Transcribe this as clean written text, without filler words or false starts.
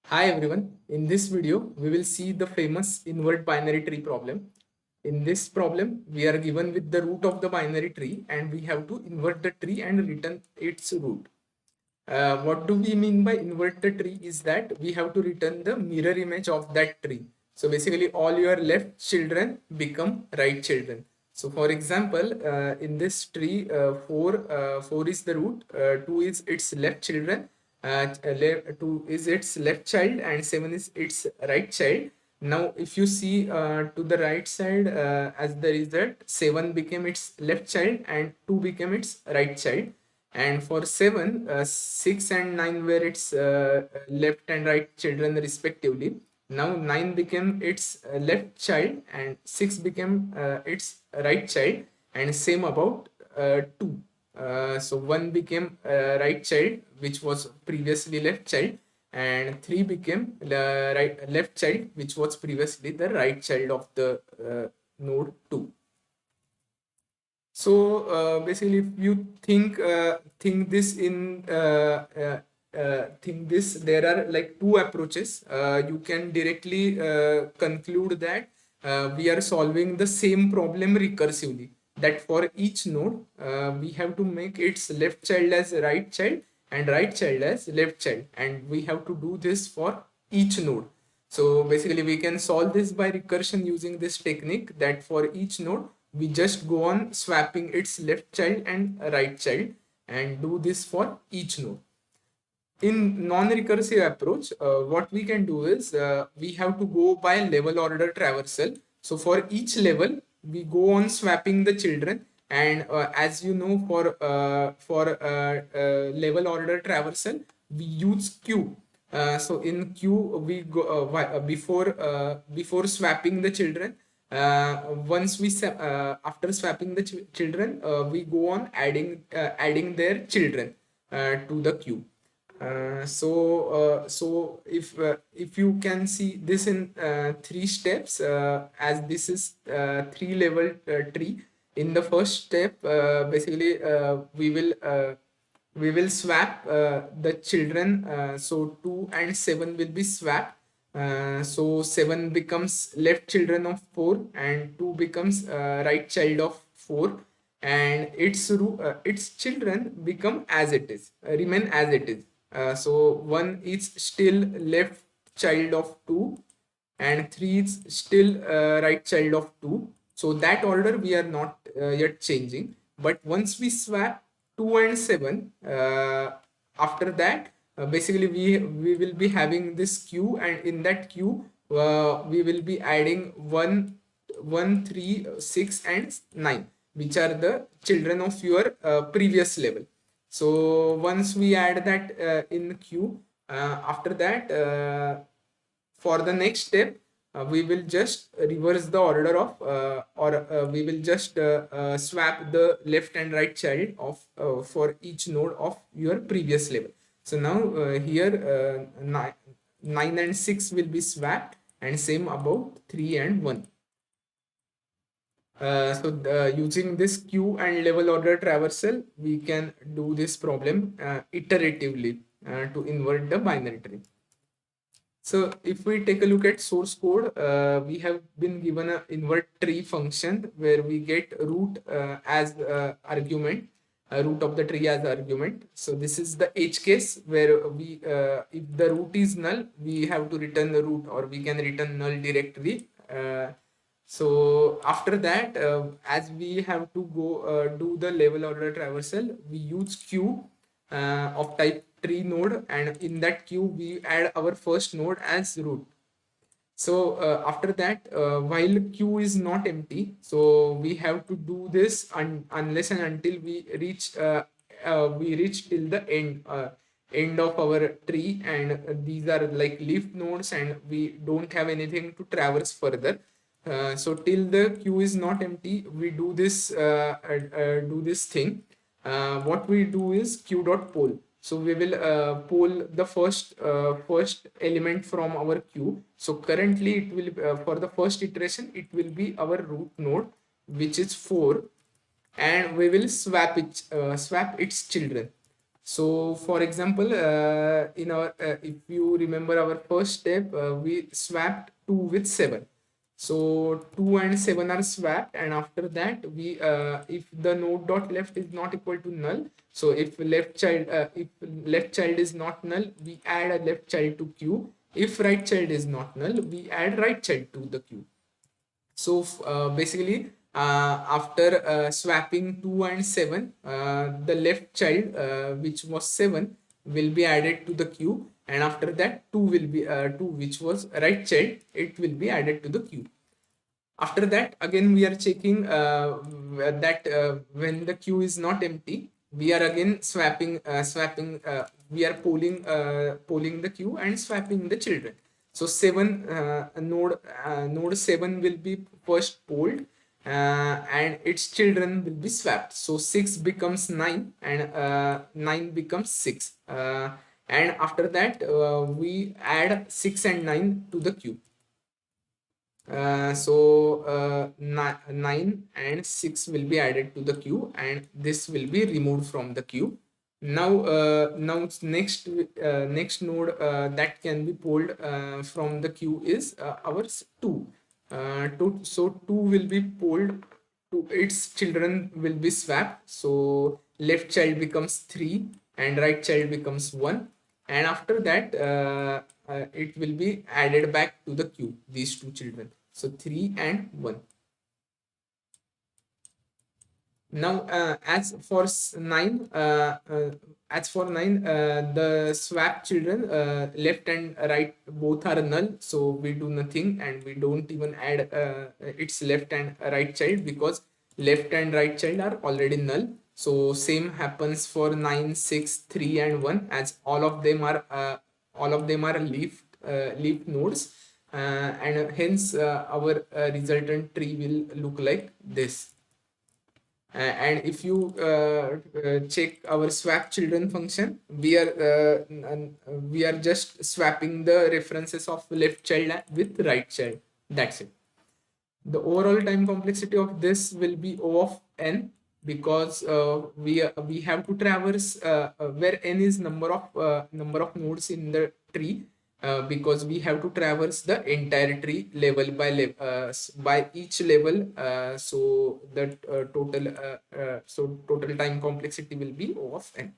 Hi everyone, in this video we will see the famous invert binary tree problem. In this problem we are given with the root of the binary tree and we have to invert the tree and return its root. What do we mean by invert the tree is that we have to return the mirror image of that tree. So basically all your left children become right children. So for example, in this tree, 4 is the root, 2 is its left children, 2 is its left child and 7 is its right child. Now if you see to the right side as the result, 7 became its left child and 2 became its right child, and for 7 6 and 9 were its left and right children respectively. Now 9 became its left child and 6 became its right child, and same about 2. So 1 became right child which was previously left child, and 3 became left child which was previously the right child of the node 2. So basically, if you think this in think this, there are like two approaches. You can directly conclude that we are solving the same problem recursively. That for each node, we have to make its left child as right child and right child as left child, and we have to do this for each node. So basically we can solve this by recursion using this technique that for each node we just go on swapping its left child and right child and do this for each node. In non-recursive approach, what we can do is we have to go by level order traversal. So for each level, we go on swapping the children, and as you know, for level order traversal, we use queue. So in queue, we go before swapping the children. Once we after swapping the children, we go on adding their children to the queue. So if you can see this in 3 steps, as this is 3 level tree. In the first step, basically we will swap the children. So 2 and 7 will be swapped. So 7 becomes left children of 4 and 2 becomes right child of 4, and its children become as it is, remain as it is. So 1 is still left child of 2 and 3 is still right child of 2. So that order we are not yet changing, but once we swap 2 and 7, after that basically we will be having this queue, and in that queue we will be adding 1 3 6 and 9, which are the children of your previous level. So once we add that in queue, after that for the next step, we will just reverse the order of or we will just swap the left and right child of for each node of your previous level. So now here 9 and 6 will be swapped, and same about 3 and 1. Using this queue and level order traversal, we can do this problem iteratively to invert the binary tree. So if we take a look at source code, we have been given an invert tree function where we get root as argument, root of the tree as argument. So this is the edge case where we, if the root is null, we have to return the root, or we can return null directly. So after that, as we have to go do the level order traversal, we use queue of type tree node, and in that queue we add our first node as root. So after that, while queue is not empty, so we have to do this unless and until we reach till the end of our tree, and these are like leaf nodes and we don't have anything to traverse further. So till the queue is not empty, we do this thing. What we do is q dot poll. So we will poll the first element from our queue. So currently it will for the first iteration it will be our root node, which is 4, and we will swap its children. So for example, in our if you remember our first step, we swapped 2 with 7. So 2 and 7 are swapped, and after that we if the node dot left is not equal to null, so if left child is not null, we add a left child to queue. If right child is not null, we add right child to the queue. So basically, after swapping 2 and 7, the left child, which was 7, will be added to the queue, and after that 2 will be 2, which was right child, it will be added to the queue. After that, again we are checking that when the queue is not empty, we are again swapping we are polling the queue and swapping the children. So 7 node 7 will be first polled, and its children will be swapped. So 6 becomes 9, and 9 becomes 6, and after that we add 6 and 9 to the queue. So 9 and 6 will be added to the queue, and this will be removed from the queue. Now next node that can be pulled from the queue is ours 2. So 2 will be pulled, to its children will be swapped. So left child becomes 3 and right child becomes 1, and after that it will be added back to the queue, these two children. So 3 and 1. Now as for 9, the swap children, left and right both are null, so we do nothing, and we don't even add its left and right child, because left and right child are already null. So same happens for 9, 6, 3 and 1, as all of them are leaf nodes, and hence our resultant tree will look like this. And if you check our swap children function, we are just swapping the references of left child with right child. That's it. The overall time complexity of this will be O of n, because we have to traverse where n is number of nodes in the tree, because we have to traverse the entire tree level by level, by each level. So that total time complexity will be O of n.